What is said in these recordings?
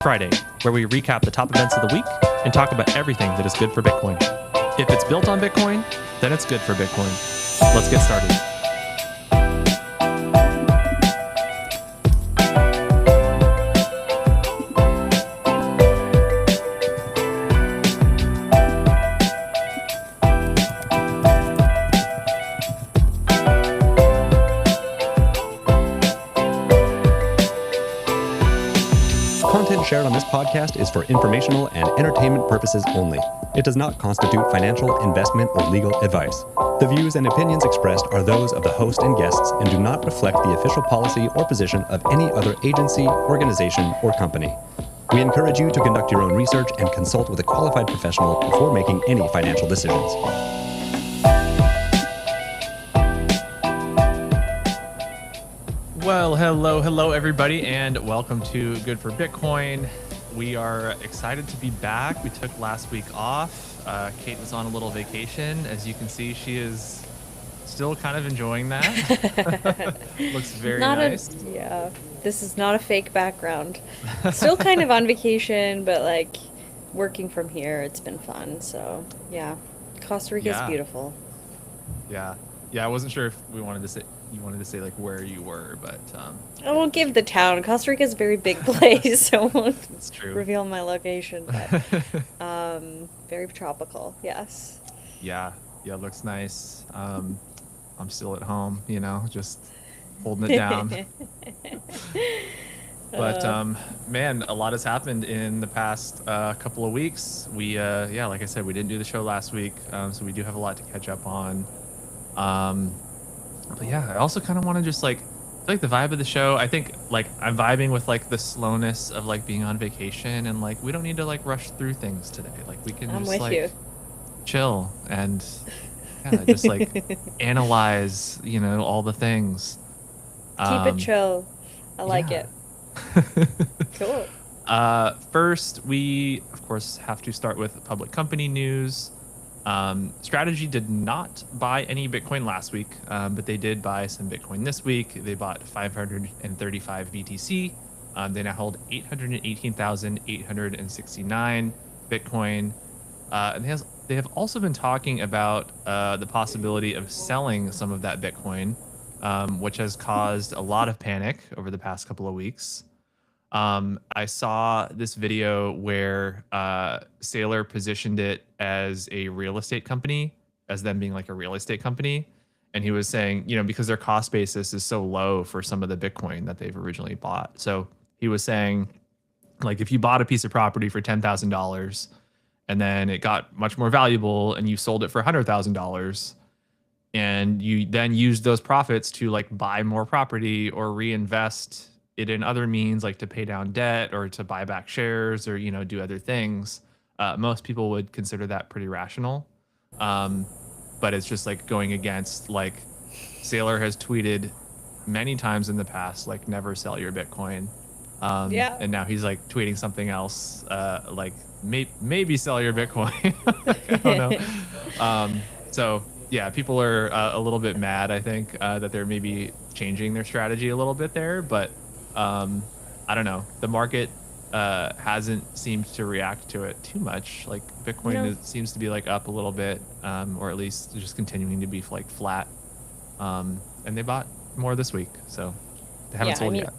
Friday, where we recap the top events of the week and talk about everything that is good for Bitcoin. If it's built on Bitcoin, then it's good for Bitcoin. Let's get started. Content shared on this podcast is for informational and entertainment purposes only. It does not constitute financial, investment, or legal advice. The views and opinions expressed are those of the host and guests and do not reflect the official policy or position of any other agency, organization, or company. We encourage you to conduct your own research and consult with a qualified professional before making any financial decisions. Well, hello, everybody, and welcome to Good for Bitcoin. We are excited to be back. We took last week off. Kate was on a little vacation. As you can see, she is still kind of enjoying that. Looks very nice. Yeah, this is not a fake background. Still kind of on vacation, but like working from here, it's been fun. So yeah, Costa Rica is beautiful. Yeah, I wasn't sure if you wanted to say like where you were, but I won't give the town. Costa Rica is a very big place, so I won't that's true. Reveal my location. But very tropical, yes. Yeah, looks nice. I'm still at home, just holding it down. But man, a lot has happened in the past couple of weeks. We like I said, we didn't do the show last week, so we do have a lot to catch up on. But yeah, I also kind of want to just like the vibe of the show. I think like I'm vibing with like the slowness of like being on vacation, and like we don't need to like rush through things today. Like we can just like chill and just like analyze, all the things. Keep it chill. I like it. Cool. First, we of course have to start with public company news. Strategy did not buy any Bitcoin last week, but they did buy some Bitcoin this week. They bought 535 BTC. They now hold 818,869 Bitcoin. And they have also been talking about the possibility of selling some of that Bitcoin, which has caused a lot of panic over the past couple of weeks. I saw this video where Saylor positioned it as a real estate company, as them being like a real estate company. And he was saying, because their cost basis is so low for some of the Bitcoin that they've originally bought. So he was saying, like, if you bought a piece of property for $10,000 and then it got much more valuable and you sold it for $100,000 and you then used those profits to like buy more property or reinvest it in other means, like to pay down debt or to buy back shares or do other things, most people would consider that pretty rational, but it's just like going against, like, Saylor has tweeted many times in the past, like, never sell your Bitcoin, and now he's like tweeting something else, like maybe sell your Bitcoin. I don't know. So yeah, people are a little bit mad, I think, that they're maybe changing their strategy a little bit there, but I don't know. The market hasn't seemed to react to it too much. Like Bitcoin seems to be like up a little bit, or at least just continuing to be like flat. And they bought more this week, so they haven't sold yet.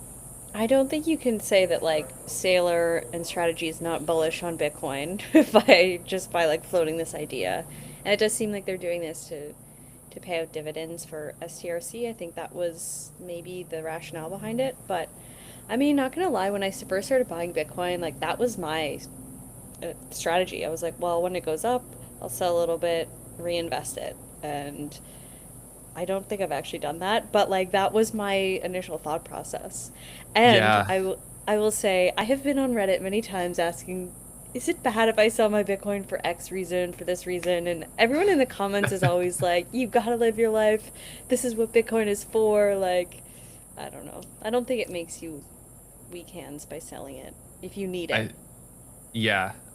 I don't think you can say that like Saylor and Strategy is not bullish on Bitcoin by like floating this idea. And it does seem like they're doing this to pay out dividends for STRC. I think that was maybe the rationale behind it. But I mean, not gonna lie, when I first started buying Bitcoin, like that was my strategy. I was like, well, when it goes up, I'll sell a little bit, reinvest it. And I don't think I've actually done that, but like that was my initial thought process. And I will say, I have been on Reddit many times asking, is it bad if I sell my Bitcoin for X reason, for this reason? And everyone in the comments is always like, you gotta live your life. This is what Bitcoin is for. Like, I don't know. I don't think it makes you weak hands by selling it if you need it.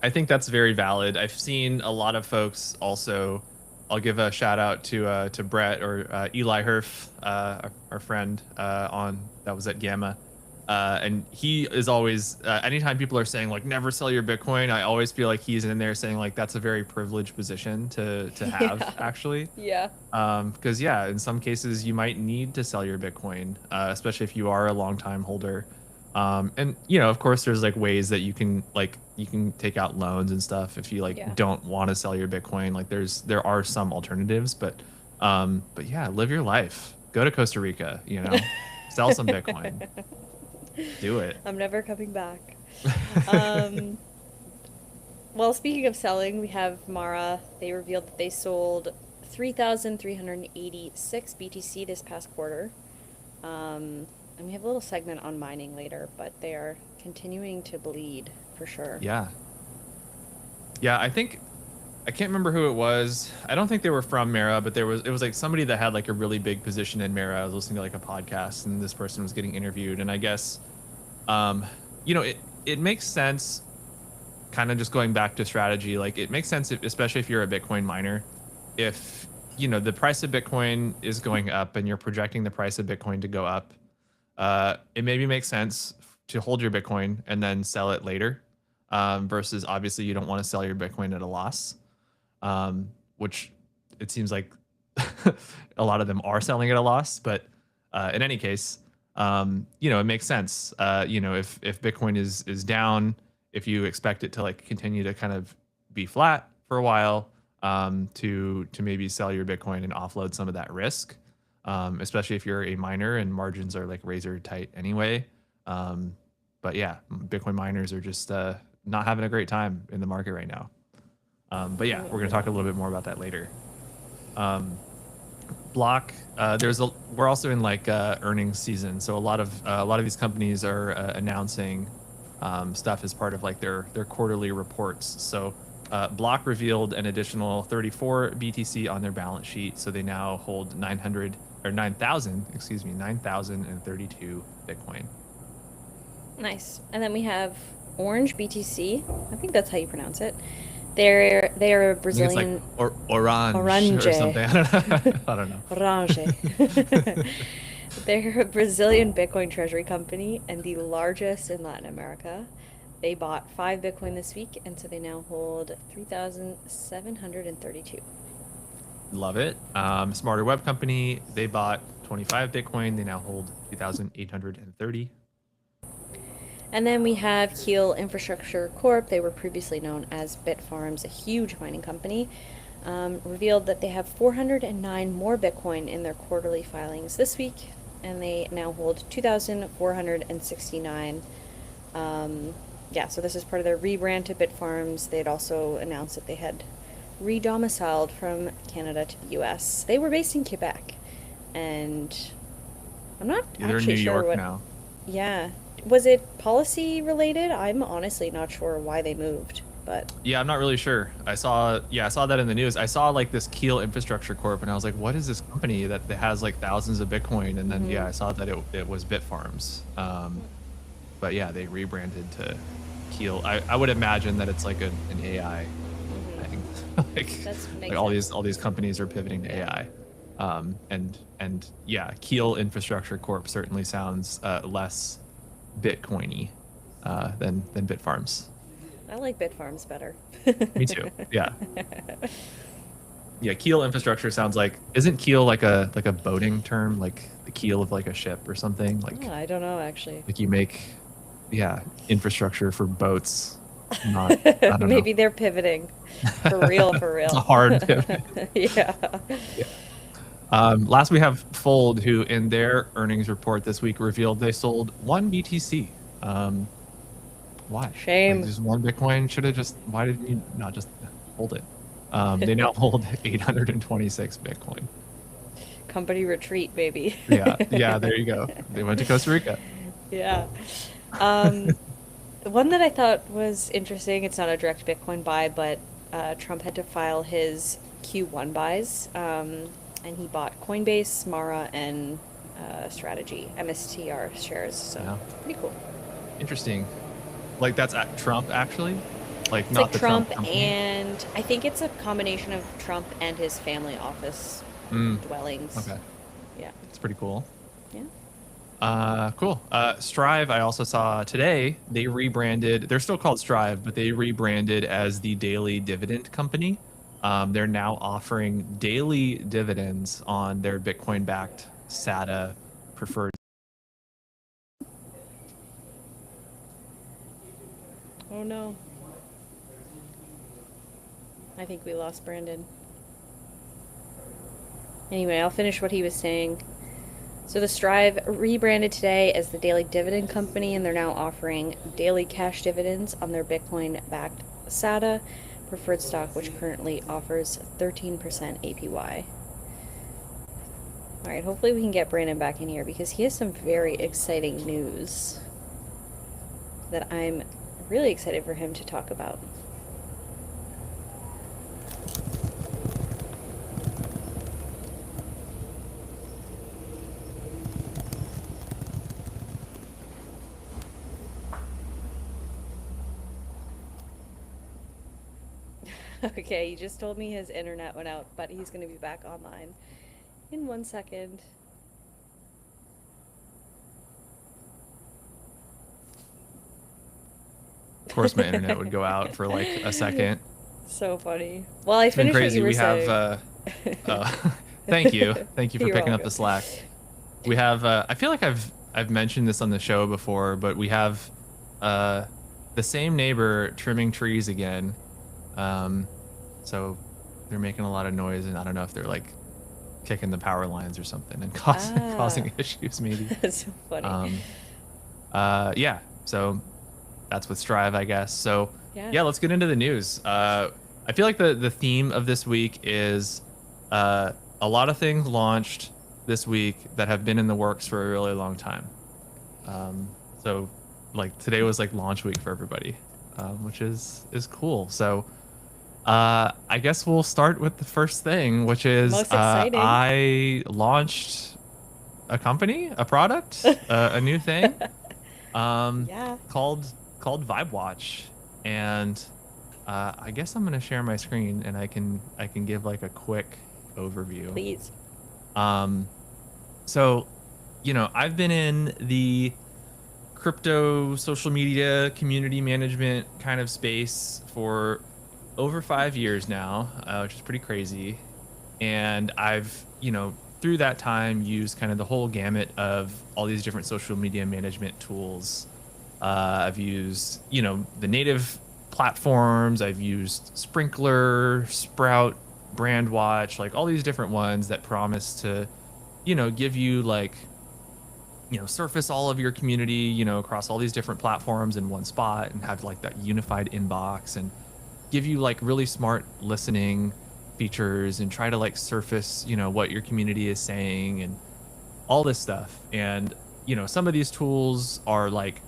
I think that's very valid. I've seen a lot of folks also. I'll give a shout out to Brett or Eli Herf, our friend that was at Gamma. And he is always, anytime people are saying like never sell your Bitcoin, I always feel like he's in there saying like that's a very privileged position to have Yeah. actually. Yeah. Because yeah, in some cases you might need to sell your Bitcoin, especially if you are a long time holder. And you know, of course, there's like ways that you can take out loans and stuff if you like Yeah. don't want to sell your Bitcoin. Like there are some alternatives, but yeah, live your life. Go to Costa Rica, you know, sell some Bitcoin, do it. I'm never coming back. Um, well, speaking of selling, we have Mara. They revealed that they sold 3,386 BTC this past quarter. And we have a little segment on mining later, but they are continuing to bleed for sure. Yeah, yeah. I can't remember who it was. I don't think they were from Mara, but it was like somebody that had like a really big position in Mara. I was listening to like a podcast, and this person was getting interviewed, and I guess, um, you know, it makes sense. Kind of just going back to strategy, like it makes sense, if, especially if you're a Bitcoin miner, if you know the price of Bitcoin is going up and you're projecting the price of Bitcoin to go up, it maybe makes sense to hold your Bitcoin and then sell it later, versus obviously you don't want to sell your Bitcoin at a loss, which it seems like a lot of them are selling at a loss. But in any case, you know, it makes sense. You know, if Bitcoin is down, if you expect it to like continue to kind of be flat for a while, to maybe sell your Bitcoin and offload some of that risk, especially if you're a miner and margins are like razor tight anyway. Um, but yeah, Bitcoin miners are just not having a great time in the market right now. But yeah, we're going to talk a little bit more about that later. Um, Block, we're also in like earnings season, so a lot of these companies are announcing stuff as part of like their quarterly reports. So Block revealed an additional 34 BTC on their balance sheet, so they now hold 900 or 9,000, excuse me, 9,032 Bitcoin. Nice. And then we have Orange BTC. I think that's how you pronounce it. They are a I think it's like Brazilian orange Orange. or something. I don't know. I don't know. Orange. They're a Brazilian Bitcoin treasury company and the largest in Latin America. They bought 5 Bitcoin this week, and so they now hold 3,732. Love it. Smarter Web Company, they bought 25 Bitcoin. They now hold 2,830. And then we have Keel Infrastructure Corp. They were previously known as Bitfarms, a huge mining company. Revealed that they have 409 more Bitcoin in their quarterly filings this week, and they now hold 2,469. Yeah, so this is part of their rebrand to Bitfarms. They had also announced that they had re-domiciled from Canada to the US. They were based in Quebec, and I'm not Yeah, they're in actually New sure York what. now. Yeah. Was it policy related? I'm honestly not sure why they moved, but Yeah, I'm not really sure. I saw that in the news. I saw like this Keel Infrastructure Corp, and I was like, what is this company that has like thousands of Bitcoin? And then yeah, I saw that it was Bitfarms. But yeah, they rebranded to Keel. I would imagine that it's like an AI thing. like that like makes sense. all these companies are pivoting to Yeah. AI. And yeah, Keel Infrastructure Corp certainly sounds less Bitcoiny than Bitfarms. I like Bitfarms better. Me too. Yeah. Yeah, keel infrastructure sounds like, isn't keel like a boating term, like the keel of like a ship or something? Oh, I don't know actually. Like you make, yeah, infrastructure for boats. Not, I don't know. Maybe they're pivoting. For real, for It's a real. hard pivot. Yeah. Yeah. Last we have Fold, who in their earnings report this week revealed they sold one BTC. Why? Like Shame. just one Bitcoin should have just. Why did you not just hold it? They now hold 826 Bitcoin. Company retreat, baby. Yeah, yeah. There you go. They went to Costa Rica. Yeah. Um, one that I thought was interesting, it's not a direct Bitcoin buy, but Trump had to file his Q1 buys, and he bought Coinbase, Mara, and Strategy, MSTR shares. So Yeah, pretty cool. interesting. Like that's at Trump actually, like It's like not the Trump, Trump company. and I think it's a combination of Trump and his family office Mm, dwellings. okay, Yeah. it's pretty cool. Yeah. Cool. Strive, I also saw today, they rebranded. They're still called Strive, but they rebranded as the Daily Dividend Company. They're now offering daily dividends on their Bitcoin-backed SATA preferred. Oh no. I think we lost Brandon. Anyway, I'll finish what he was saying. So the Strive rebranded today as the Daily Dividend Company, and they're now offering daily cash dividends on their Bitcoin-backed SATA preferred stock, which currently offers 13% APY. All right, hopefully we can get Brandon back in here because he has some very exciting news that I'm really excited for him to talk about. Okay, he just told me his internet went out, but he's going to be back online in 1 second. Of course, my internet would go out for like a second. So funny. Well, I It's been finished what you crazy. were We have, saying. uh, thank you. Thank you for You're picking up the welcome. slack. We have, I feel like I've mentioned this on the show before, but we have, uh, the same neighbor trimming trees again. Um, so they're making a lot of noise, and I don't know if they're like kicking the power lines or something and Ah, causing issues maybe. that's so funny. Um, yeah. So that's with Strive, I guess. So Yeah. yeah, let's get into the news. I feel like the theme of this week is uh, a lot of things launched this week that have been in the works for a really long time. So like today was like launch week for everybody, which is cool. So I guess we'll start with the first thing, which is Most exciting. I launched a company, a product, a new thing um, Yeah, called Vibe Watch, and I guess I'm gonna share my screen and I can give like a quick overview. please. Um, so I've been in the crypto social media community management kind of space for over 5 years now, which is pretty crazy. And I've, through that time used kind of the whole gamut of all these different social media management tools. I've used, the native platforms. I've used Sprinkler, Sprout, Brandwatch, like all these different ones that promise to, give you like, surface all of your community, across all these different platforms in one spot and have like that unified inbox and give you like really smart listening features and try to like surface, what your community is saying and all this stuff. And, some of these tools are like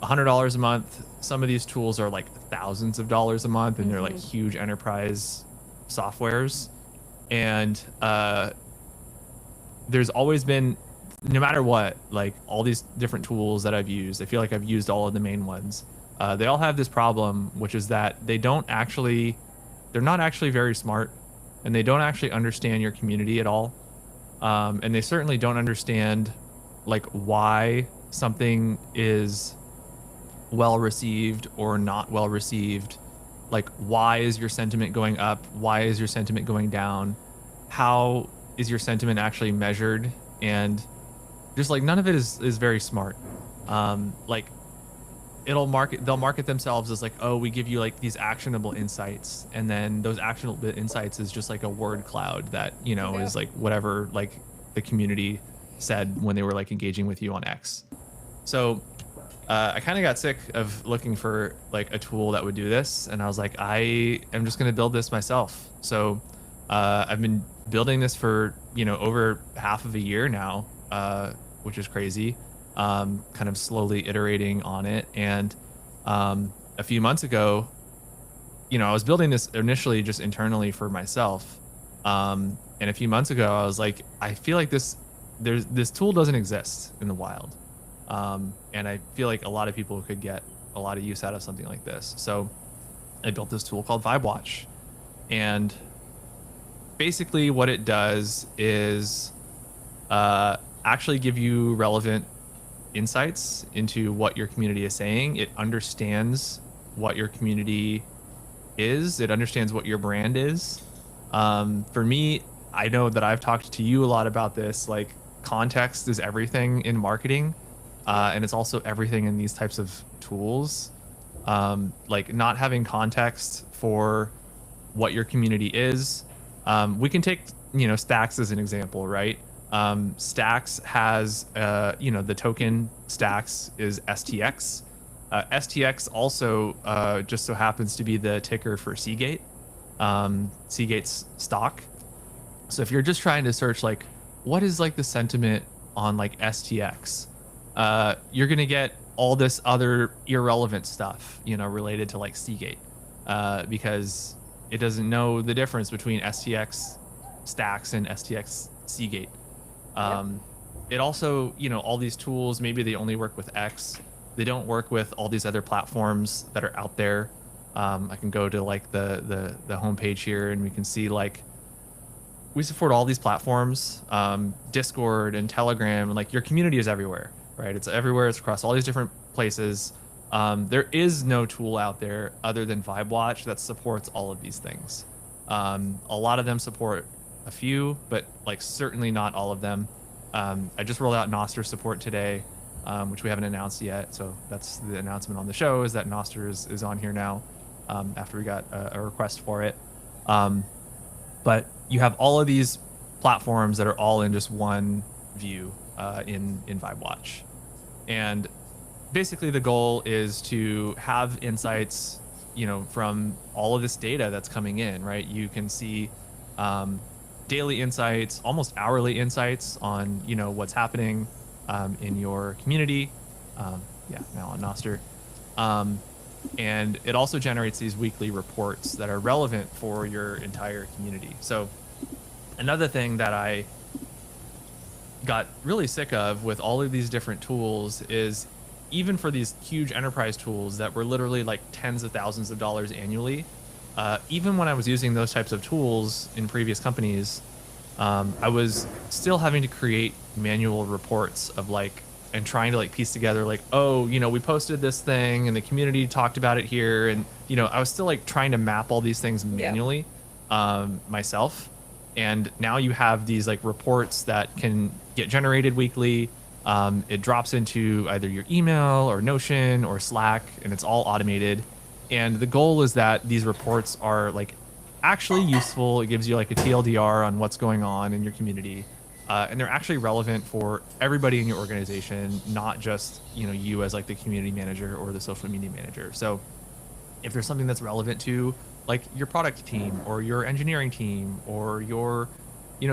$100 a month. Some of these tools are like thousands of dollars a month and they're like Mm-hmm. huge enterprise softwares. And there's always been, no matter what, like all these different tools that I've used, I feel like I've used all of the main ones. They all have this problem, which is that they're not actually very smart and they don't actually understand your community at all. And they certainly don't understand like why something is well received or not well received. Like, why is your sentiment going up? Why is your sentiment going down? How is your sentiment actually measured? And just like none of it is very smart. Like they'll market themselves as like, oh, we give you like these actionable insights, and then those actionable insights is just like a word cloud that Yeah. is like whatever like the community said when they were like engaging with you on X. So I kind of got sick of looking for like a tool that would do this, and I was like, I am just going to build this myself. So I've been building this for over half of a year now, which is crazy. Kind of slowly iterating on it, and a few months ago, I was building this initially just internally for myself. And a few months ago, I was like, I feel like this tool doesn't exist in the wild. And I feel like a lot of people could get a lot of use out of something like this. So I built this tool called Vibe Watch. And basically what it does is actually give you relevant insights into what your community is saying. It understands what your community is. It understands what your brand is. For me, I know that I've talked to you a lot about this. Like, context is everything in marketing, Yeah. and it's also everything in these types of tools. Like, not having context for what your community is. We can take, Stacks as an example, right? Stacks has, the token Stacks is STX. STX also just so happens to be the ticker for Seagate, Seagate's stock. So if you're just trying to search like what is like the sentiment on like STX, you're gonna get all this other irrelevant stuff, related to like Seagate, because it doesn't know the difference between STX stacks and STX Seagate. Yep. Um, it also, all these tools, maybe they only work with X. They don't work with all these other platforms that are out there. I can go to like the homepage here, and we can see like we support all these platforms, Discord and Telegram, and like your community is everywhere, right? It's everywhere. It's across all these different places. There is no tool out there other than VibeWatch that supports all of these things. A lot of them support a few, but like certainly not all of them. I just rolled out Noster support today, which we haven't announced yet. So that's the announcement on the show, is that Noster is on here now, after we got a request for it. Um, but you have all of these platforms that are all in just one view, in VibeWatch. And basically the goal is to have insights, from all of this data that's coming in, right? You can see, daily insights, almost hourly insights on, what's happening, in your community. Yeah, now on Noster. Um, and it also generates these weekly reports that are relevant for your entire community. So another thing that I got really sick of with all of these different tools is, even for these huge enterprise tools that were literally like tens of thousands of dollars annually, even when I was using those types of tools in previous companies, I was still having to create manual reports of like, and trying to like piece together like, oh, we posted this thing and the community talked about it here. And, I was still like trying to map all these things Yeah. manually, myself. And now you have these like reports that can get generated weekly. It drops into either your email or Notion or Slack, and it's all automated. And the goal is that these reports are like actually useful. It gives you like a TLDR on what's going on in your community. And they're actually relevant for everybody in your organization, not just, you as like the community manager or the social media manager. So if there's something that's relevant to like your product team or your engineering team or your,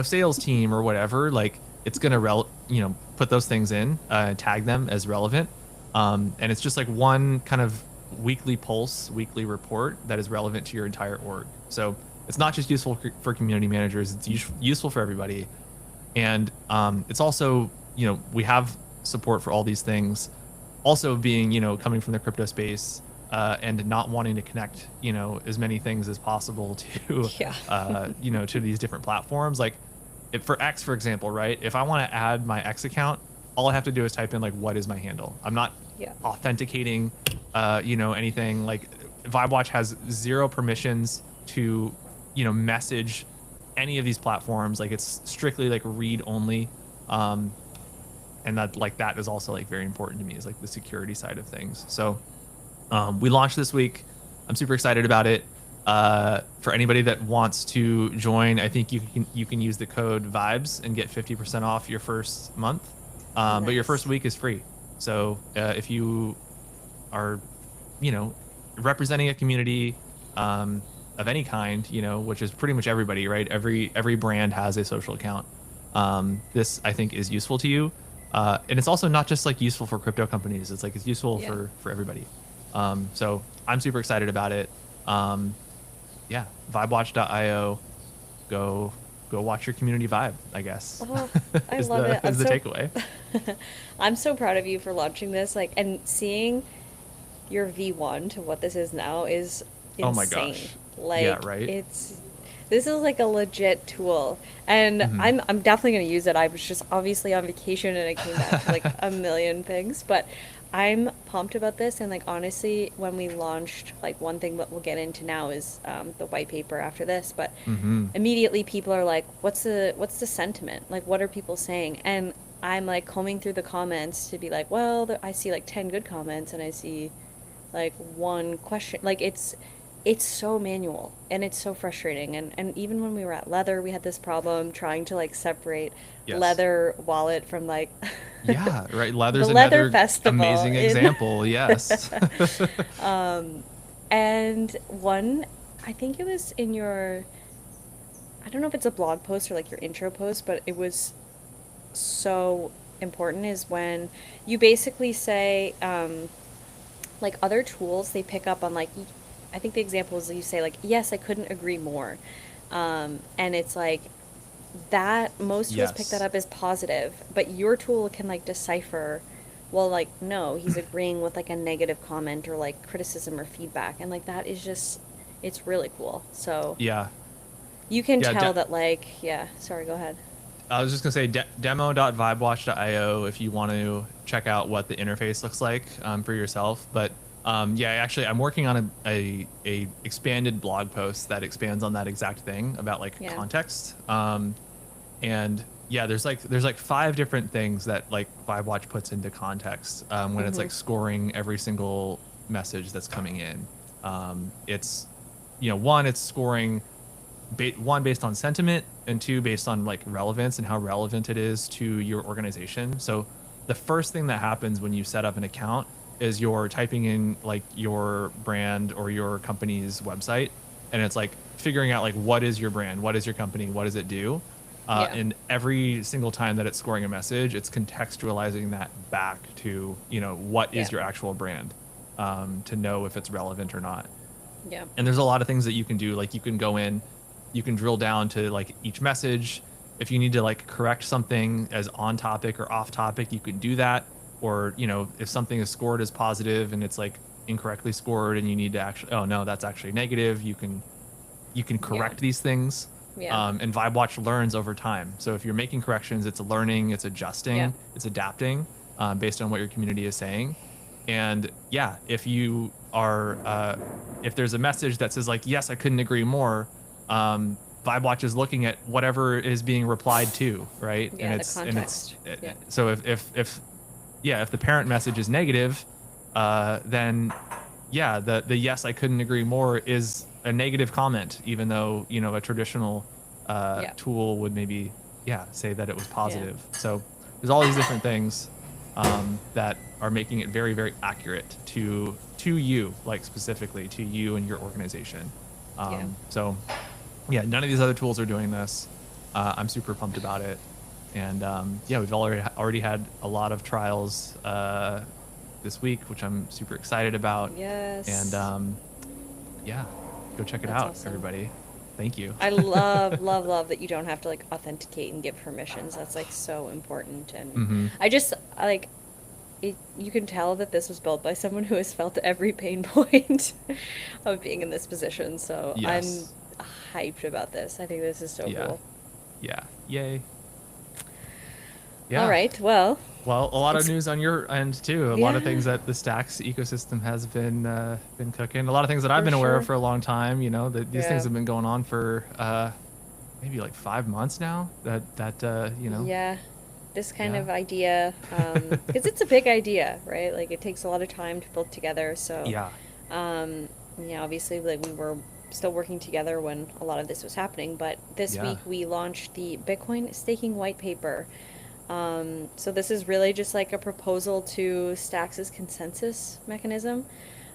sales team or whatever, like it's going to, put those things in, tag them as relevant. And it's just like one kind of weekly pulse, weekly report that is relevant to your entire org. So it's not just useful for community managers, it's useful for everybody. And it's also, we have support for all these things. Also being, coming from the crypto space, and not wanting to connect, as many things as possible to, Yeah. to these different platforms. Like if for X, for example, right? If I want to add my X account, all I have to do is type in like, what is my handle? I'm not Yeah. authenticating, anything. Like VibeWatch has zero permissions to, message any of these platforms. Like it's strictly like read only. And that is also like very important to me, is like the security side of things. So we launched this week. I'm super excited about it. For anybody that wants to join, I think you can use the code Vibes and get 50% off your first month. But your first Nice. week is free. So if you are, representing a community, of any kind, which is pretty much everybody, right? Every brand has a social account. This I think is useful to you, and it's also not just like useful for crypto companies. It's like it's useful Yeah. for everybody. So I'm super excited about it. Yeah, vibewatch.io. Go watch your community vibe, I guess. Oh, I is love the it. I'm is the so takeaway. I'm so proud of you for launching this, like, and seeing your V1 to what this is now is Oh my insane. gosh. Yeah, Like, right. this This is like a legit tool, and Hmm. I'm definitely gonna use it. I was just obviously on vacation and I came back to like a million things, but I'm pumped about this. And like honestly, when we launched, like one thing that we'll get into now is the white paper after this, but Hmm. immediately people are like, what's the sentiment? Like, what are people saying? And I'm like combing through the comments to be like, well, I see like 10 good comments and I see like one question. Like it's so manual and it's so frustrating. And even when we were at leather, we had this problem trying to like separate Yes. leather wallet from like Yeah, right. the Leather's leather another festival amazing in example. Yes. and one, I think it was in your, I don't know if it's a blog post or like your intro post, but it was so important is when you basically say like other tools they pick up on like, I think the example is you say like, yes, I couldn't agree more. And it's like that most tools pick that Yes. up as positive, but your tool can like decipher, well, like, no, he's agreeing with like a negative comment or like criticism or feedback. And like that is just, it's really cool. So Yeah. you can Yeah. tell that, like, yeah, sorry, go ahead. I was just gonna say demo.vibewatch.io if you want to check out what the interface looks like for yourself. But yeah, actually, I'm working on a expanded blog post that expands on that exact thing about like Yeah. context. And yeah, there's like five different things that like VibeWatch puts into context when it's Mm-hmm. like scoring every single message that's coming in. It's one, it's scoring one based on sentiment, and two based on like relevance and how relevant it is to your organization. So the first thing that happens when you set up an account is you're typing in like your brand or your company's website, and it's like figuring out like what is your brand, what is your company, what does it do. Yeah. And every single time that it's scoring a message, it's contextualizing that back to what Yeah. is your actual brand, to know if it's relevant or not. Yeah. And there's a lot of things that you can do. Like you can go in, you can drill down to like each message. If you need to like correct something as on topic or off topic, you can do that. Or, if something is scored as positive and it's like incorrectly scored and you need to actually, oh no, that's actually negative, you can Yeah. correct these things. Yeah. And VibeWatch learns over time. So if you're making corrections, it's learning, it's Yeah. adjusting, it's adapting based on what your community is saying. And yeah, if there's a message that says like, yes, I couldn't agree more, VibeWatch is looking at whatever is being replied to, right? And Yeah, the it's context. Yeah. so if yeah, if the parent message is negative, then yeah, the yes, I couldn't agree more is a negative comment, even though, a traditional Yeah. tool would maybe, yeah, say that it was Yeah. positive. So there's all these different things that are making it very, very accurate to you, like specifically to you and your organization. Yeah. So yeah, none of these other tools are doing this. I'm super pumped about it. And yeah, we've already had a lot of trials this week, which I'm super excited about. And Yes. yeah, go check it That's out, awesome. everybody. Thank you. I love, love, love that you don't have to like authenticate and give permissions. That's like so important. And Hmm. I just like it, you can tell that this was built by someone who has felt every pain point of being in this position. So I'm Yes. hyped about this. I think this is so Yeah. cool. Yeah. Yay. All Yeah. right. Well, Well, a lot of it's news on your end too. A lot of yeah, things that the Stacks ecosystem has been cooking. A lot of things that I've for been aware of sure. for a long time. These things Yeah. have been going on for maybe like 5 months now. Yeah. This kind Yeah, of idea, because it's a big idea, right? Like it takes a lot of time to build together. So, yeah, um, yeah, obviously, like we were still working together when a lot of this was happening. But this yeah. week we launched the Bitcoin staking white paper. So this is really just like a proposal to Stacks' consensus mechanism.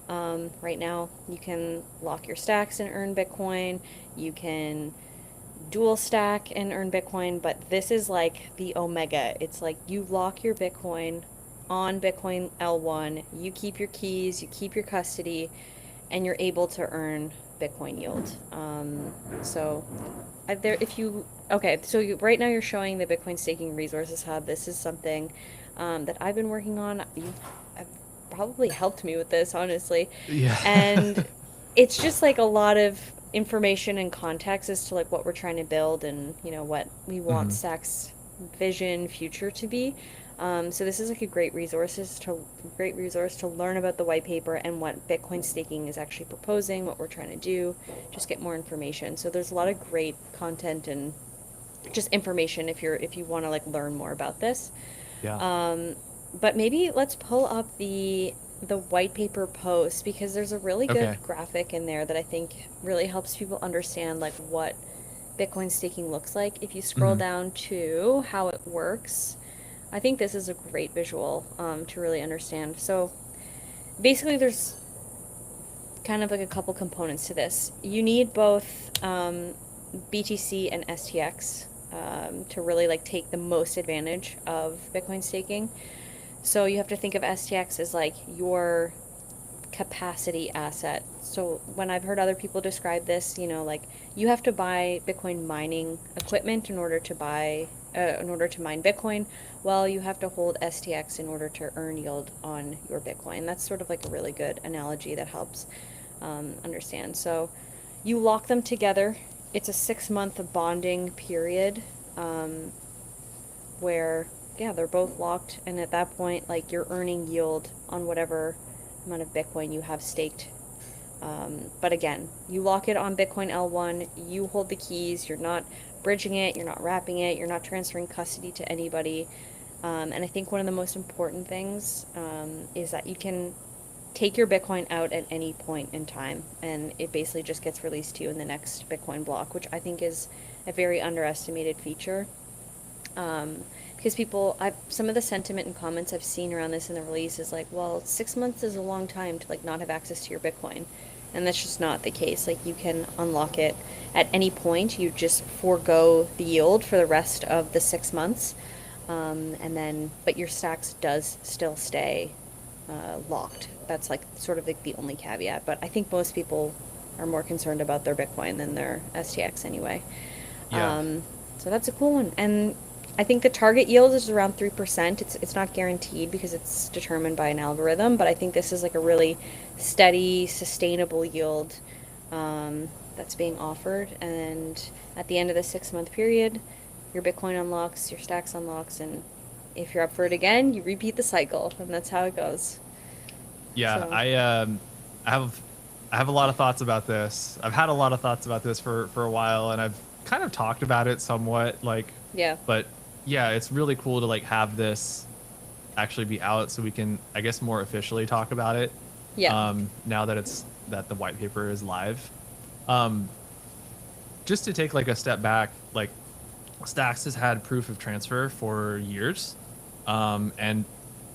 Right now, you can lock your stacks and earn Bitcoin. You can dual stack and earn Bitcoin, but this is like the Omega. It's like you lock your Bitcoin on Bitcoin L1, you keep your keys, you keep your custody, and you're able to earn Bitcoin yield. So there, if you okay, so right now you're showing the Bitcoin Staking Resources Hub. This is something that I've been working on. You've have probably helped me with this, honestly, Yeah. and it's just like a lot of information and context as to like what we're trying to build and what we want Hmm. Stack's vision future to be. So this is like a great resource to learn about the white paper and what Bitcoin staking is actually proposing, what we're trying to do, just get more information. So there's a lot of great content and just information if you want to like learn more about this. Yeah. But maybe let's pull up the white paper post because there's a really good Okay. graphic in there that I think really helps people understand like what Bitcoin staking looks like. If you scroll Hmm. down to how it works, I think this is a great visual to really understand. So basically, there's kind of like a couple components to this. You need both BTC and STX to really like take the most advantage of Bitcoin staking. So you have to think of STX as like your capacity asset. So when I've heard other people describe this, like you have to buy Bitcoin mining equipment in order to mine Bitcoin, well, you have to hold STX in order to earn yield on your Bitcoin. That's sort of like a really good analogy that helps understand. So you lock them together. It's a 6 month bonding period um, where yeah, they're both locked, and at that point like you're earning yield on whatever amount of Bitcoin you have staked. But again, you lock it on Bitcoin L1, you hold the keys, you're not bridging it, you're not wrapping it, you're not transferring custody to anybody. And I think one of the most important things is that you can take your Bitcoin out at any point in time, and it basically just gets released to you in the next Bitcoin block, which I think is a very underestimated feature. Because some of the sentiment and comments I've seen around this in the release is like, well, 6 months is a long time to like not have access to your Bitcoin, and that's just not the case. Like you can unlock it at any point. You just forego the yield for the rest of the 6 months, and then but your stacks does still stay locked. That's like sort of like the only caveat. But I think most people are more concerned about their Bitcoin than their STX anyway. Yeah. So that's a cool one. And I think the target yield is around 3%. It's not guaranteed because it's determined by an algorithm, but I think this is like a really steady, sustainable yield that's being offered. And at the end of the 6 month period, your Bitcoin unlocks, your stacks unlocks, and if you're up for it again, you repeat the cycle, and that's how it goes. Yeah. So, I have I have a lot of thoughts about this. I've had a lot of thoughts about this for a while, and I've kind of talked about it somewhat, like, yeah. but yeah, it's really cool to like have this actually be out so we can, I guess, more officially talk about it. Yeah. Now that the white paper is live. Um, just to take like a step back, like Stacks has had proof of transfer for years. And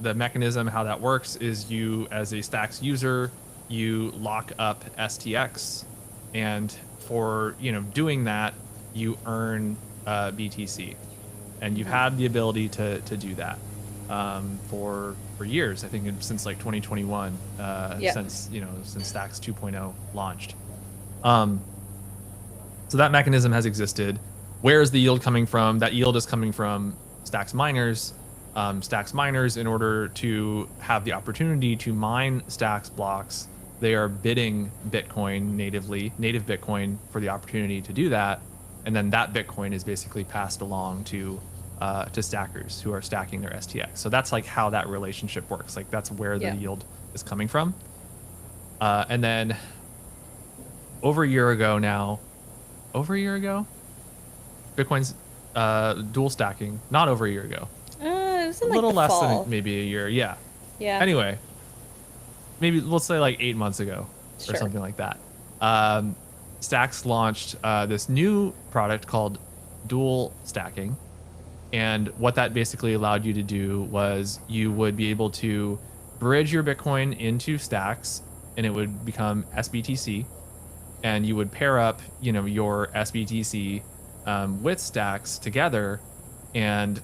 the mechanism, how that works is you, as a Stacks user, you lock up STX. And for, doing that, you earn BTC. And you've Hmm. had the ability to do that for years. I think since like 2021, Yeah. since Stacks 2.0 launched. Um, so that mechanism has existed. Where is the yield coming from? That yield is coming from Stacks miners. Stacks miners, in order to have the opportunity to mine Stacks blocks, they are bidding Bitcoin native Bitcoin for the opportunity to do that. And then that Bitcoin is basically passed along to stackers who are stacking their STX. So that's like how that relationship works. Like that's where the Yeah. yield is coming from. And then over a year ago now, over a year ago, Bitcoin's dual stacking, not over a year ago, It was a in like little the less than fall. maybe a year. Yeah. Yeah. Anyway, maybe let's say like 8 months ago or Sure. something like that. Um, Stacks launched this new product called dual stacking. And what that basically allowed you to do was you would be able to bridge your Bitcoin into Stacks and it would become SBTC. And you would pair up, your SBTC with Stacks together, and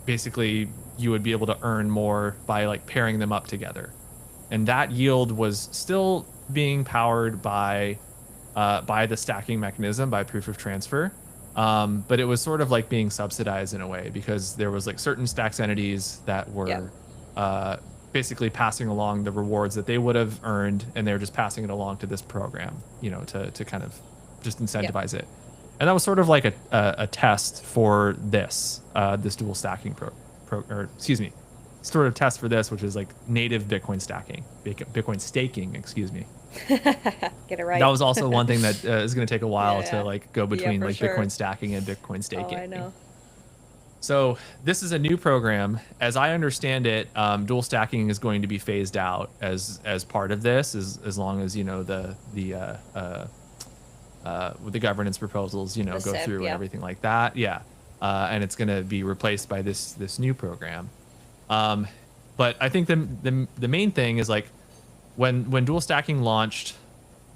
basically you would be able to earn more by like pairing them up together. And that yield was still being powered by the stacking mechanism, by proof of transfer. But it was sort of like being subsidized in a way because there was like certain Stacks entities that Yeah. were basically passing along the rewards that they would have earned, and they're just passing it along to this program, to kind of just Yep. incentivize it. And that was sort of like a test for this dual stacking or excuse me, sort of test for this, which is like native Bitcoin stacking, Bitcoin staking, excuse me. Get it That right. was also one thing that is going to take a while to Yeah. like go Yeah, between for like Bitcoin sure. stacking and Bitcoin Oh, staking. I know. So this is a new program. As I understand it, dual stacking is going to be phased out as part of this, as long as the governance proposals The go SIP, through and yeah. everything like that. Yeah, and it's going to be replaced by this new program. Um, but I think the main thing is like when dual stacking launched,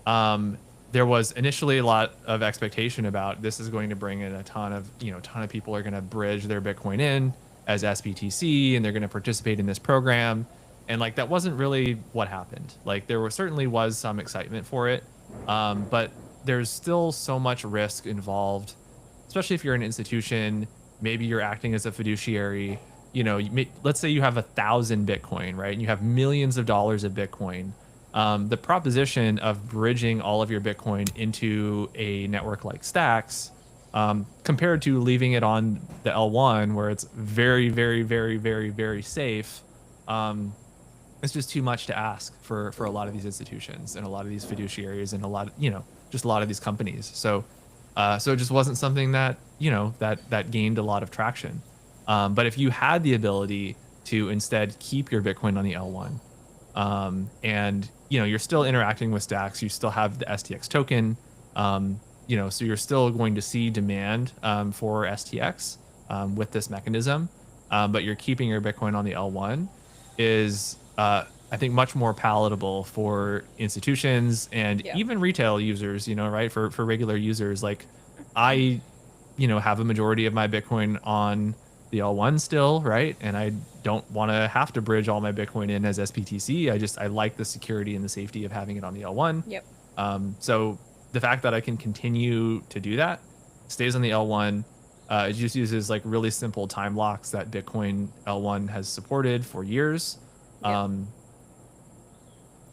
um, there was initially a lot of expectation about this is going to bring in a ton of people are going to bridge their Bitcoin in as SBTC, and they're going to participate in this program. And like that wasn't really what happened. Like there was certainly was some excitement for it, but there's still so much risk involved, especially if you're an institution. Maybe you're acting as a fiduciary. Let's say you have 1,000 Bitcoin, right? And you have millions of dollars of Bitcoin. The proposition of bridging all of your Bitcoin into a network like Stacks, compared to leaving it on the L1 where it's very, very, very, very, very safe, um, it's just too much to ask for a lot of these institutions and a lot of these fiduciaries and a lot of, just a lot of these companies. So it just wasn't something that that gained a lot of traction. But if you had the ability to instead keep your Bitcoin on the L1, and you're still interacting with Stacks, you still have the STX token, so you're still going to see demand for STX with this mechanism, but you're keeping your Bitcoin on the L1 is I think much more palatable for institutions and Yeah. even retail users, right? For regular users, like I, have a majority of my Bitcoin on the L1 still, right? And I don't want to have to bridge all my Bitcoin in as SPTC. I like the security and the safety of having it on the L1. Yep. So the fact that I can continue to do that, stays on the L1. It just uses like really simple time locks that Bitcoin L1 has supported for years. Yep. Um,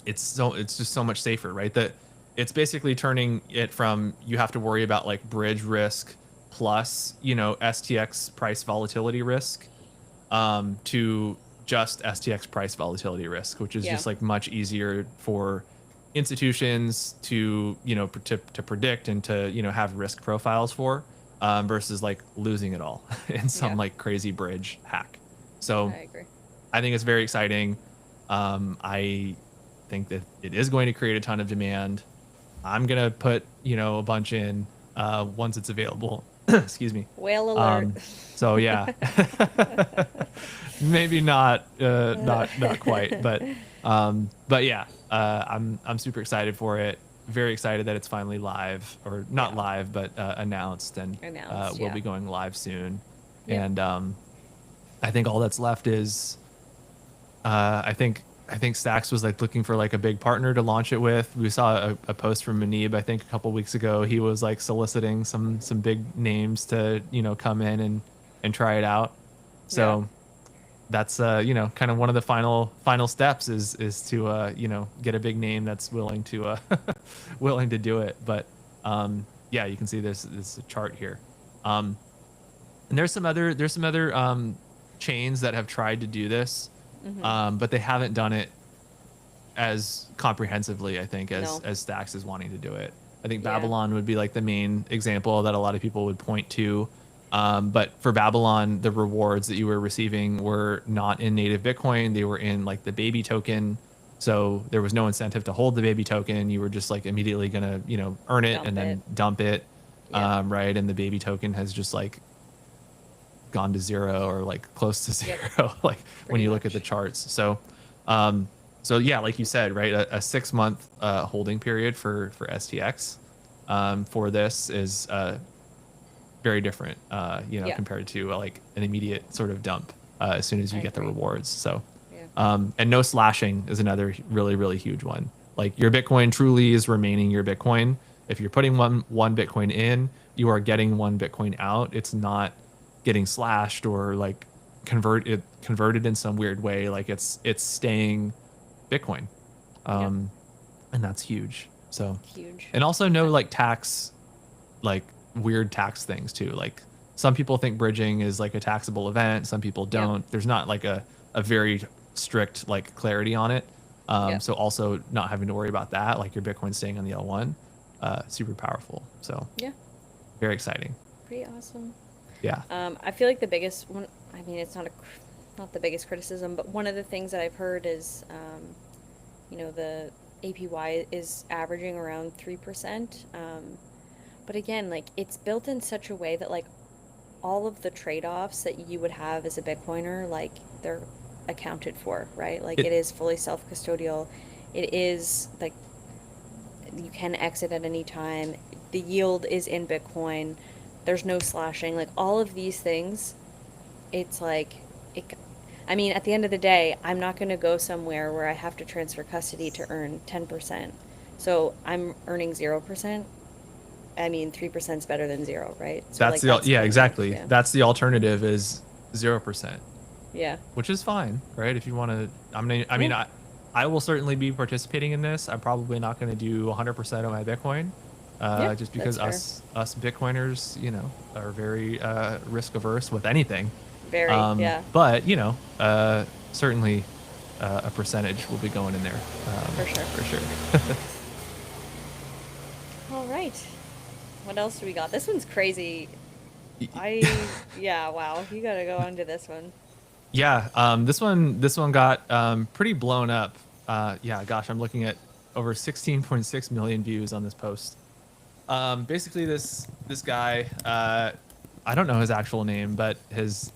it's just so much safer, right? That it's basically turning it from you have to worry about like bridge risk plus STX price volatility risk, to just STX price volatility risk, which is Yeah. just like much easier for institutions to to predict and to have risk profiles for, versus like losing it all in some Yeah. like crazy bridge hack. So I agree. I think it's very exciting. I think that it is going to create a ton of demand. I'm gonna put a bunch in once it's available. Excuse me. Whale alert. Um, so yeah, maybe not quite, but yeah, I'm super excited for it. Very excited that it's finally live, or not Yeah. live, but announced, and Announced, will yeah. be going live soon. Yep. And I think all that's left is I think Stacks was like looking for like a big partner to launch it with. We saw a post from Manib, I think a couple weeks ago. He was like soliciting some big names to come in and try it out. Yeah. So that's kind of one of the final steps is to get a big name that's willing to willing to do it. But yeah, you can see this chart here. Um, and there's some other chains that have tried to do this, Mm-hmm. but they haven't done it as comprehensively, I think, as No. Stacks is wanting to do it. I think Yeah. Babylon would be like the main example that a lot of people would point to. But for Babylon, the rewards that you were receiving were not in native Bitcoin; they were in like the baby token. So there was no incentive to hold the baby token. You were just like immediately gonna earn it and Dump it. then dump it, Yep. right? And the baby token has just like gone to zero or like close to Yep. zero, like when Pretty you look at the much. charts. So yeah, like you said, right, a 6 month holding period for STX, for this is very different, Yeah. compared to like an immediate sort of dump as soon as you I get the agree. rewards. So Yeah. and no slashing is another really, really huge one. Like your Bitcoin truly is remaining your Bitcoin. If you're putting one Bitcoin in, you are getting one Bitcoin out. It's not getting slashed or like converted in some weird way. Like it's staying Bitcoin. Yep. Um, and that's huge. So, Huge. and also no Okay. like tax, like weird tax things too. Like some people think bridging is like a taxable event. Some people Yep. don't. There's not like a very strict like clarity on it. Yep. So also not having to worry about that, like your Bitcoin staying on the L1, super powerful. So Yeah. very exciting. Pretty awesome. Yeah. I feel like the biggest one. I mean, it's not the biggest criticism, but one of the things that I've heard is, the APY is averaging around 3%. But again, like it's built in such a way that like all of the trade-offs that you would have as a Bitcoiner, like they're accounted for, right? Like It it is fully self-custodial. It is like you can exit at any time. The yield is in Bitcoin. There's no slashing. Like all of these things, it's like it I mean, at the end of the day, I'm not going to go somewhere where I have to transfer custody to earn 10%. So I'm earning 0%. I mean, 3% is better than 0, right? So that's like the that's yeah, kind of, exactly. yeah. That's the alternative is 0%, Yeah. which is fine, right? If you want to, I Yeah. mean, I will certainly be participating in this. I'm probably not going to do 100% of my Bitcoin, Yeah, just because that's fair. us Bitcoiners, are very risk averse with anything. Very, yeah, But certainly a percentage will be going in there, for sure. for sure. All right. What else do we got? This one's crazy. Yeah, wow. You gotta go on to this one. Yeah, this one got pretty blown up. Yeah, gosh, I'm looking at over 16.6 million views on this post. Basically, this guy, I don't know his actual name, but his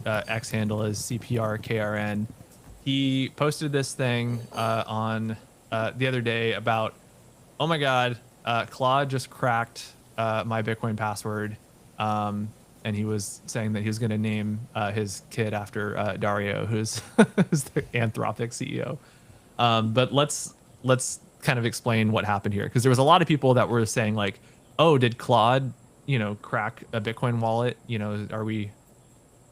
X handle is CPRKRN. He posted this thing on the other day about, oh my God, Claude just cracked my Bitcoin password. And he was saying that he was going to name his kid after Dario, who's the Anthropic CEO. But let's kind of explain what happened here, because there was a lot of people that were saying like, "Oh, did Claude, crack a Bitcoin wallet? Are we?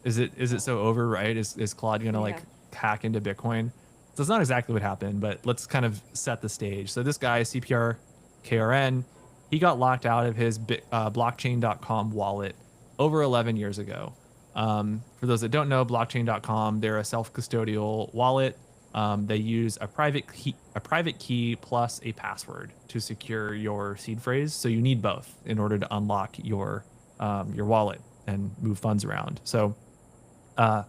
Is it so over? Right? Is Claude gonna Yeah. like hack into Bitcoin?" So it's not exactly what happened, but let's kind of set the stage. So this guy, CPR KRN, he got locked out of his blockchain.com wallet over 11 years ago. For those that don't know, blockchain.com, they're a self-custodial wallet. They use a private key plus a password to secure your seed phrase. So you need both in order to unlock your wallet and move funds around. So at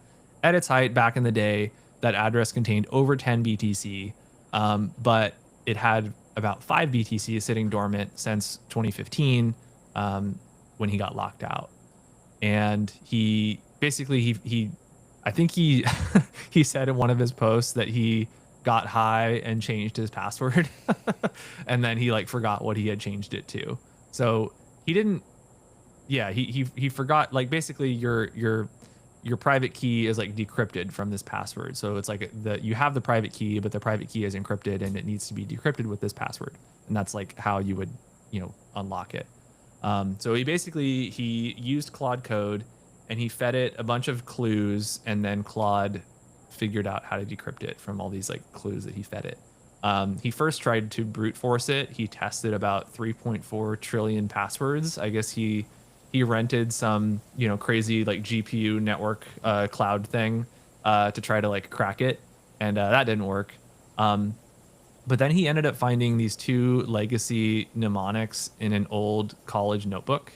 its height back in the day, that address contained over 10 BTC, but it had about 5 BTC sitting dormant since 2015, when he got locked out. And he basically I think he he said in one of his posts that he got high and changed his password, and then he like forgot what he had changed it to. So he didn't. Yeah, he forgot, like basically your private key is like decrypted from this password. So it's like you have the private key, but the private key is encrypted and it needs to be decrypted with this password. And that's like how you would, unlock it. So he used Claude code and he fed it a bunch of clues, and then Claude figured out how to decrypt it from all these like clues that he fed it. He first tried to brute force it. He tested about 3.4 trillion passwords. I guess he rented some crazy like GPU network cloud thing to try to like crack it, and that didn't work. But then he ended up finding these two legacy mnemonics in an old college notebook,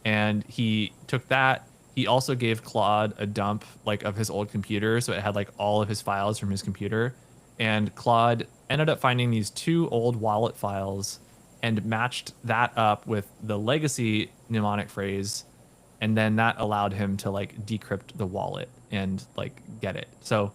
and he took that. He also gave Claude a dump like of his old computer, so it had like all of his files from his computer. And Claude ended up finding these two old wallet files and matched that up with the legacy mnemonic phrase, and then that allowed him to like decrypt the wallet and like get it. So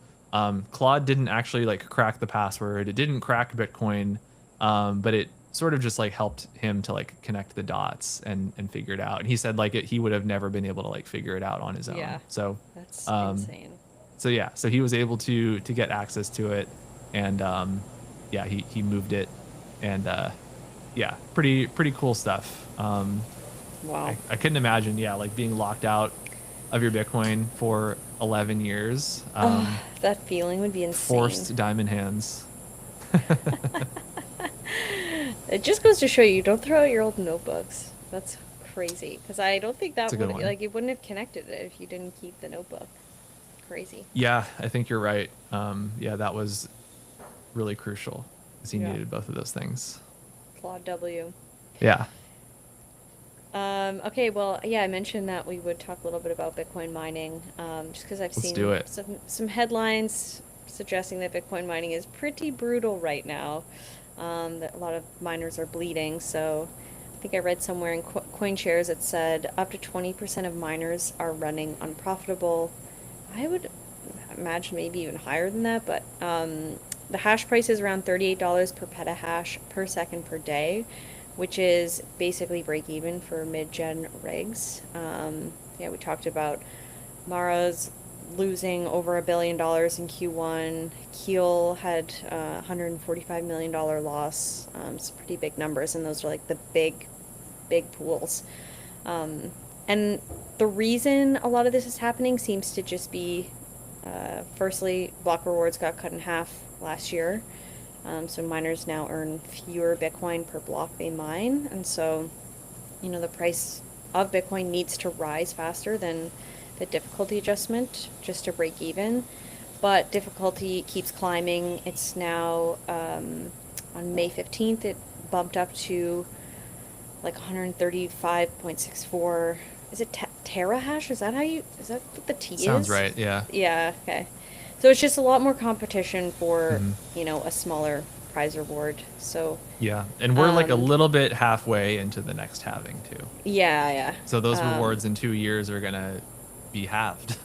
Claude didn't actually like crack the password. It didn't crack Bitcoin, but it sort of just like helped him to like connect the dots and figure it out. And he said like he would have never been able to like figure it out on his own. Yeah. So That's um, insane. so yeah, so he was able to get access to it, and yeah, he moved it, and yeah, pretty cool stuff. Wow. I couldn't imagine, yeah, like being locked out of your Bitcoin for 11 years. That feeling would be insane. Forced diamond hands. It just goes to show you, don't throw out your old notebooks. That's crazy. Because I don't think It's that a good would, one. like, you wouldn't have connected it if you didn't keep the notebook. Crazy. Yeah, I think you're right. Yeah, that was really crucial because he Yeah. needed both of those things. Claude W. Yeah, Okay, well, yeah, I mentioned that we would talk a little bit about Bitcoin mining, just because I've let's do seen it. some headlines suggesting that Bitcoin mining is pretty brutal right now. That a lot of miners are bleeding. So, I think I read somewhere in CoinShares it said up to 20% of miners are running unprofitable. I would imagine maybe even higher than that, but the hash price is around $38 per petahash per second per day, which is basically break even for mid-gen rigs. Yeah, we talked about Mara's losing over $1 billion in Q1. Keel had $145 million loss. Some pretty big numbers, and those are like the big pools. Um, and the reason a lot of this is happening seems to just be, firstly, block rewards got cut in half last year. So miners now earn fewer Bitcoin per block they mine. And so, the price of Bitcoin needs to rise faster than the difficulty adjustment just to break even. But difficulty keeps climbing. It's now, on May 15th, it bumped up to like 135.64. Is it terahash? Is that what the T Sounds is? right. Yeah. Yeah, okay. So it's just a lot more competition for, Hmm. a smaller prize reward. So, Yeah, and we're like a um, little bit halfway into the next halving too. yeah, So those yeah. rewards in 2 years are gonna be halved.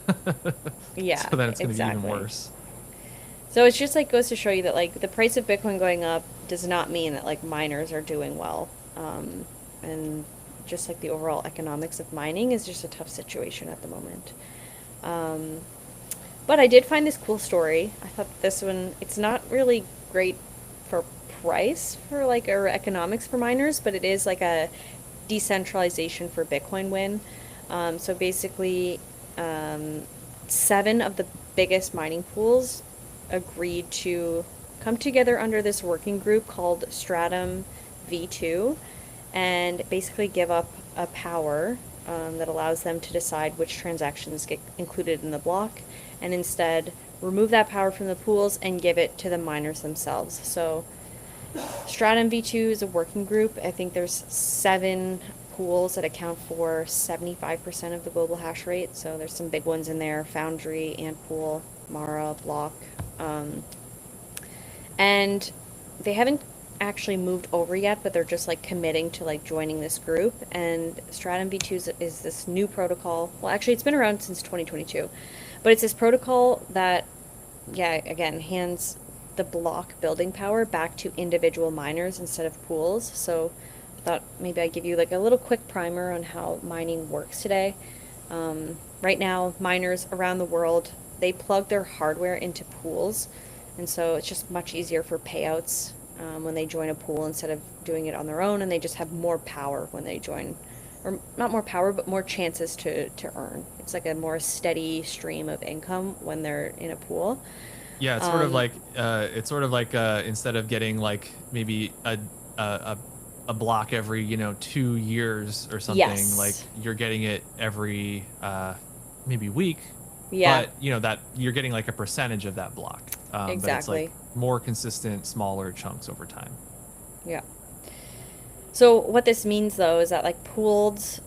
Yeah, So then it's gonna be even exactly. worse. So it's just like goes to show you that like the price of Bitcoin going up does not mean that like miners are doing well. And just like the overall economics of mining is just a tough situation at the moment. Um, but I did find this cool story. I thought this one, it's not really great for price for like or economics for miners, but it is like a decentralization for Bitcoin win. So basically, um, seven of the biggest mining pools agreed to come together under this working group called Stratum V2 and basically give up a power that allows them to decide which transactions get included in the block and instead remove that power from the pools and give it to the miners themselves. So Stratum V2 is a working group. I think there's seven pools that account for 75% of the global hash rate. So there's some big ones in there: Foundry, Antpool, Mara, Block. Um, and they haven't actually moved over yet, but they're just like committing to like joining this group. And Stratum V2 is this new protocol. Well, actually, it's been around since 2022, but it's this protocol that, yeah, again, hands the block building power back to individual miners instead of pools. So I thought maybe I'd give you like a little quick primer on how mining works today. Right now, miners around the world, they plug their hardware into pools, and so it's just much easier for payouts when they join a pool instead of doing it on their own, and they just have more power when they join, or not more power, but more chances to earn. It's like a more steady stream of income when they're in a pool. Yeah, Um, it's sort of like instead of getting like maybe a a block every 2 years or something, yes. like you're getting it every maybe week, Yeah, but you know that you're getting like a percentage of that block. But it's like exactly. more consistent, smaller chunks over time. Yeah. So what this means though is that like pools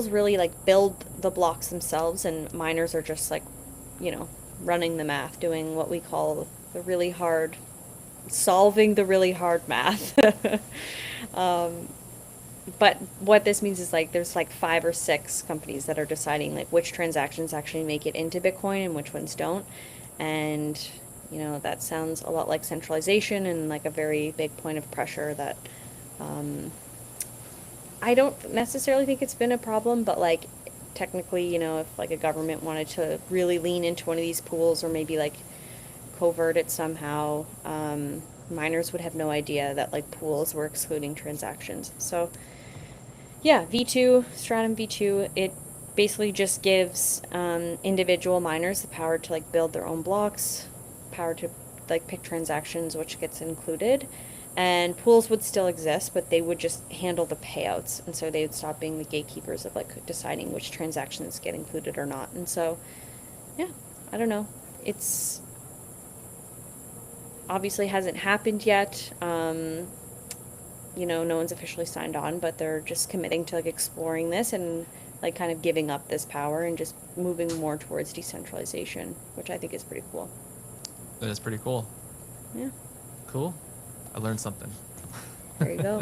really like build the blocks themselves and miners are just like, you know, running the math, doing what we call the really hard solving the really hard math. um, but what this means is like there's like five or six companies that are deciding like which transactions actually make it into Bitcoin and which ones don't. And that sounds a lot like centralization and like a very big point of pressure that um, I don't necessarily think it's been a problem, but like technically, if like a government wanted to really lean into one of these pools or maybe like covert it somehow, miners would have no idea that like pools were excluding transactions. So yeah, V2, Stratum V2, it basically just gives individual miners the power to like build their own blocks, power to like pick transactions, which gets included. And pools would still exist, but they would just handle the payouts. And so they would stop being the gatekeepers of like deciding which transactions get included or not. And so, yeah, I don't know. It's obviously hasn't happened yet. No one's officially signed on, but they're just committing to like exploring this and like kind of giving up this power and just moving more towards decentralization, which I think is pretty cool. That is pretty cool. Yeah, Cool. I learned something. there you go.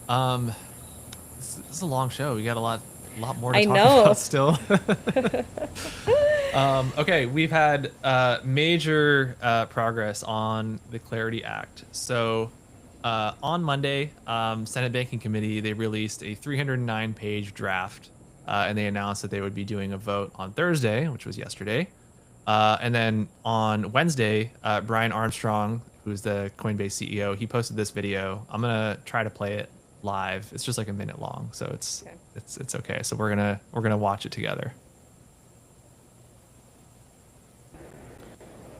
Um, this is a long show. We got a lot more to I talk know. about still. Okay, we've had major progress on the Clarity Act. So on Monday, Senate Banking Committee, they released a 309-page draft, and they announced that they would be doing a vote on Thursday, which was yesterday. And then on Wednesday, Brian Armstrong, who's the Coinbase CEO, he posted this video. I'm gonna try to play it live. It's just like a minute long, so it's Okay. it's okay. So we're gonna watch it together.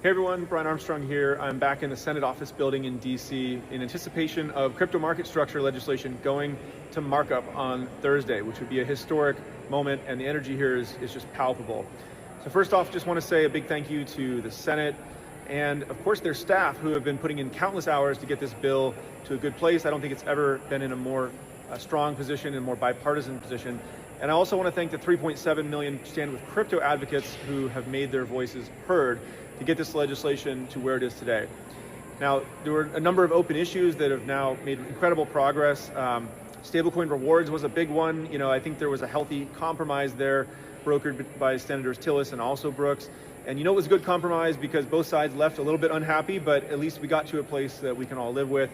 Hey everyone, Brian Armstrong here. I'm back in the Senate office building in DC in anticipation of crypto market structure legislation going to markup on Thursday, which would be a historic moment, and the energy here is just palpable. So first off, just want to say a big thank you to the Senate and of course their staff who have been putting in countless hours to get this bill to a good place. I don't think it's ever been in a more strong position and more bipartisan position. And I also want to thank the 3.7 million Stand With Crypto advocates who have made their voices heard to get this legislation to where it is today. Now, there were a number of open issues that have now made incredible progress. Stablecoin rewards was a big one. I think there was a healthy compromise there, brokered by Senators Tillis and also Brooks. And it was a good compromise because both sides left a little bit unhappy, but at least we got to a place that we can all live with.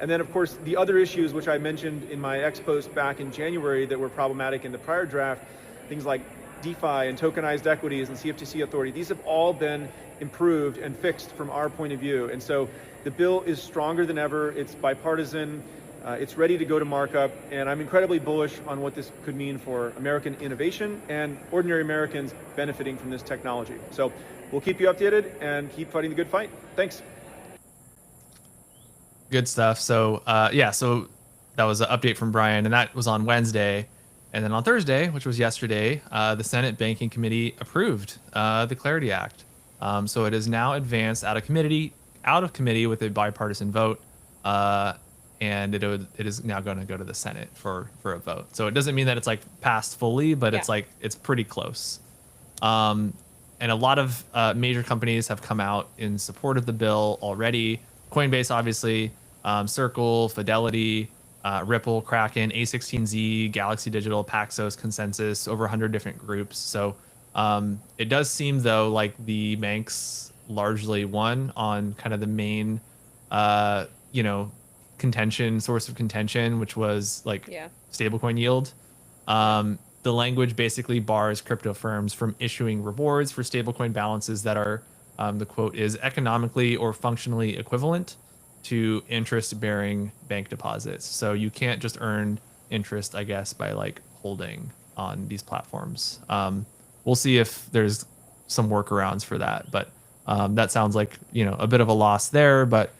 And then, of course, the other issues, which I mentioned in my X post back in January that were problematic in the prior draft, things like DeFi and tokenized equities and CFTC authority, these have all been improved and fixed from our point of view. And so the bill is stronger than ever. It's bipartisan. It's ready to go to markup. And I'm incredibly bullish on what this could mean for American innovation and ordinary Americans benefiting from this technology. So we'll keep you updated and keep fighting the good fight. Thanks. Good stuff. So so that was an update from Brian, and that was on Wednesday. And then on Thursday, which was yesterday, the Senate Banking Committee approved the Clarity Act. So it is now advanced out of committee with a bipartisan vote, and it is now going to go to the Senate for a vote. So it doesn't mean that it's like passed fully, but Yeah. it's pretty close. And a lot of major companies have come out in support of the bill already. Coinbase, obviously, Circle, Fidelity, Ripple, Kraken, A16Z, Galaxy Digital, Paxos, Consensus, over 100 different groups. So it does seem, though, like the banks largely won on kind of the main, source of contention, which was like Yeah. stablecoin yield. The language basically bars crypto firms from issuing rewards for stablecoin balances that are, the quote is, economically or functionally equivalent to interest-bearing bank deposits. So you can't just earn interest, I guess, by like holding on these platforms. We'll see if there's some workarounds for that, but that sounds like a bit of a loss there. But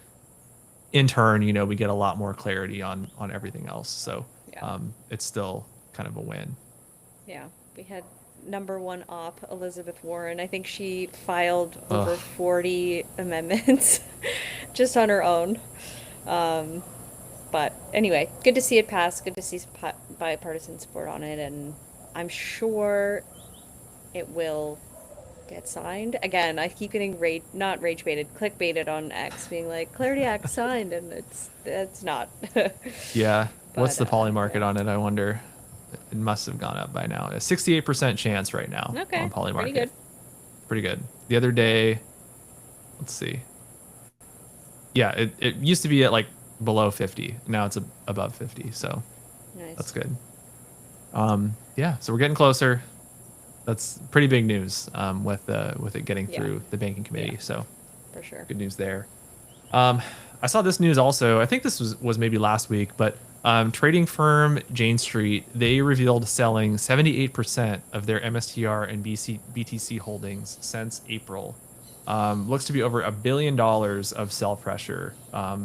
in turn, we get a lot more clarity on everything else. So Yeah. it's still kind of a win. Yeah. We had number one op, Elizabeth Warren. I think she filed over Ugh. 40 amendments just on her own. But anyway, good to see it pass. Good to see bipartisan support on it. And I'm sure it will get signed. Again, I keep getting not rage baited, clickbaited on X, being like, Clarity Act signed, and it's not. Yeah. What's But the poly market yeah. on it? I wonder. It must have gone up by now. A 68% chance right now Okay, on poly pretty market. good. Pretty good. The other day, let's see. Yeah, it used to be at like below 50. Now it's above 50. So Nice. that's good. Yeah, so we're getting closer. That's pretty big news with it getting Yeah. through the banking committee. Yeah. So For sure. good news there. I saw this news also. I think this was maybe last week, but Trading firm Jane Street, they revealed selling 78% of their MSTR and BTC holdings since April. Looks to be over $1 billion of sell pressure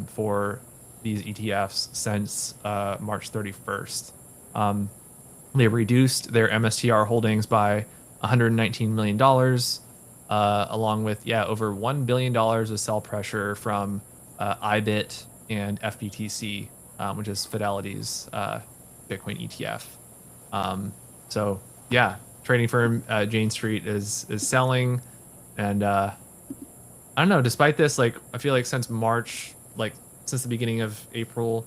for these ETFs since March 31st. They reduced their MSTR holdings by $119 million, along with over $1 billion of sell pressure from IBIT and FBTC, which is Fidelity's Bitcoin ETF. So yeah, trading firm Jane Street is selling, and I don't know. Despite this, like I feel like since March, like since the beginning of April,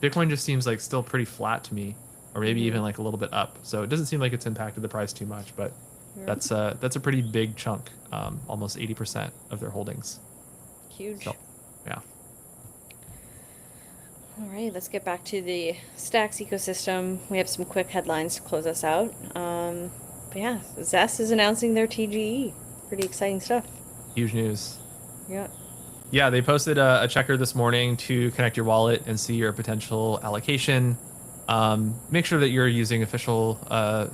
Bitcoin just seems like still pretty flat to me, or maybe even like a little bit up. So it doesn't seem like it's impacted the price too much, but that's a pretty big chunk, almost 80% of their holdings. Huge. So, yeah. All right, let's get back to the Stacks ecosystem. We have some quick headlines to close us out. But yeah, Zest is announcing their TGE. Pretty exciting stuff. Huge news. Yeah. Yeah, they posted a checker this morning to connect your wallet and see your potential allocation. Make sure that you're using official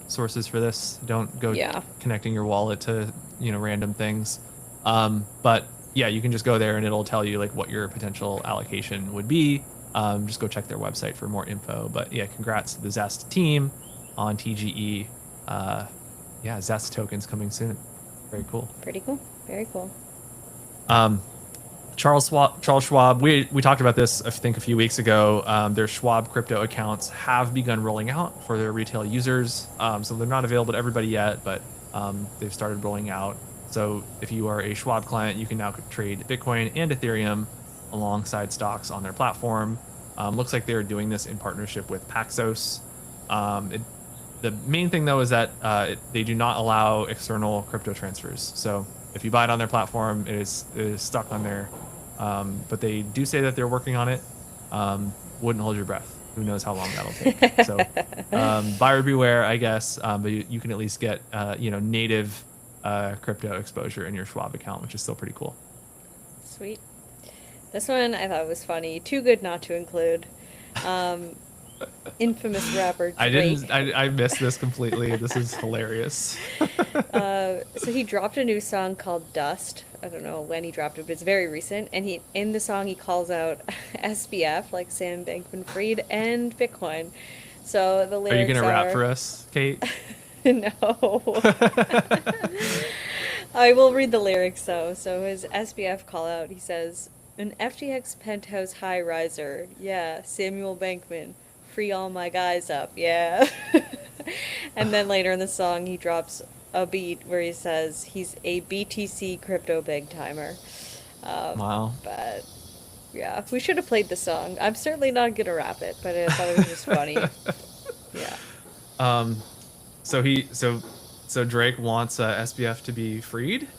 sources for this. Don't go connecting your wallet to random things. But yeah, you can just go there and it'll tell you like what your potential allocation would be. Just go check their website for more info. But yeah, congrats to the Zest team on TGE. Yeah, Zest tokens coming soon. Very cool. Pretty cool. Very cool. Charles Schwab, we talked about this, I think, a few weeks ago. Their Schwab crypto accounts have begun rolling out for their retail users. So they're not available to everybody yet, but they've started rolling out. So if you are a Schwab client, you can now trade Bitcoin and Ethereum alongside stocks on their platform. Looks like they're doing this in partnership with Paxos. The main thing, though, is that they do not allow external crypto transfers. So if you buy it on their platform, it is stuck on there. But they do say that they're working on it. Wouldn't hold your breath. Who knows how long that'll take. So buyer beware, I guess. But you can at least get native crypto exposure in your Schwab account, which is still pretty cool. Sweet. This one I thought was funny. Too good not to include. Infamous rapper Drake. I missed this completely. This is hilarious. So he dropped a new song called Dust. I don't know when he dropped it, but it's very recent. And in the song he calls out SBF, like Sam Bankman-Fried, and Bitcoin. So the lyrics are you gonna rap for us, Kate? No. I will read the lyrics though. So his SBF call out, he says, "An FTX penthouse high riser, yeah, Samuel Bankman. Free all my guys up, yeah." And then later in the song, he drops a beat where he says he's a BTC crypto big timer. Wow. But yeah, we should have played the song. I'm certainly not gonna rap it, but I thought it was just funny. Yeah. So Drake wants SBF to be freed.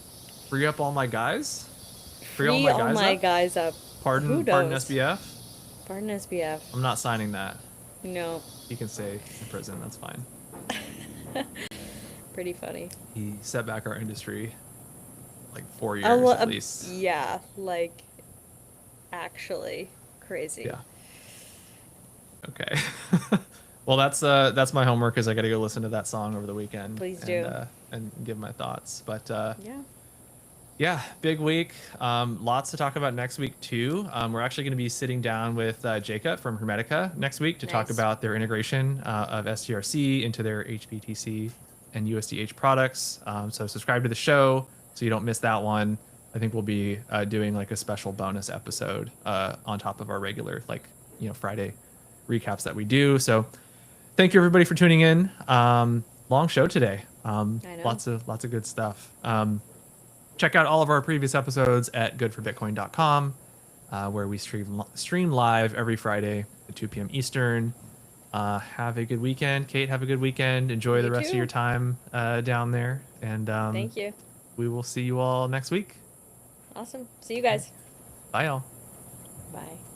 Free up all my guys. Free all my guys up. Pardon SBF. Pardon SBF. I'm not signing that. No. He can stay in prison. That's fine. Pretty funny. He set back our industry like 4 years at least. Yeah, like actually crazy. Yeah. Okay. Well, that's my homework, is I got to go listen to that song over the weekend. Please do. And give my thoughts. But yeah. Yeah, big week. Lots to talk about next week too. We're actually going to be sitting down with Jacob from Hermetica next week to talk about their integration of STRC into their HBTC and USDH products. So subscribe to the show so you don't miss that one. I think we'll be doing like a special bonus episode on top of our regular Friday recaps that we do. So thank you everybody for tuning in. Long show today. I know. Lots of good stuff. Check out all of our previous episodes at goodforbitcoin.com, where we stream live every Friday at 2 p.m. Eastern. Have a good weekend. Kate, have a good weekend. Enjoy the rest of your time down there. And thank you. We will see you all next week. Awesome. See you guys. Bye, y'all. Bye.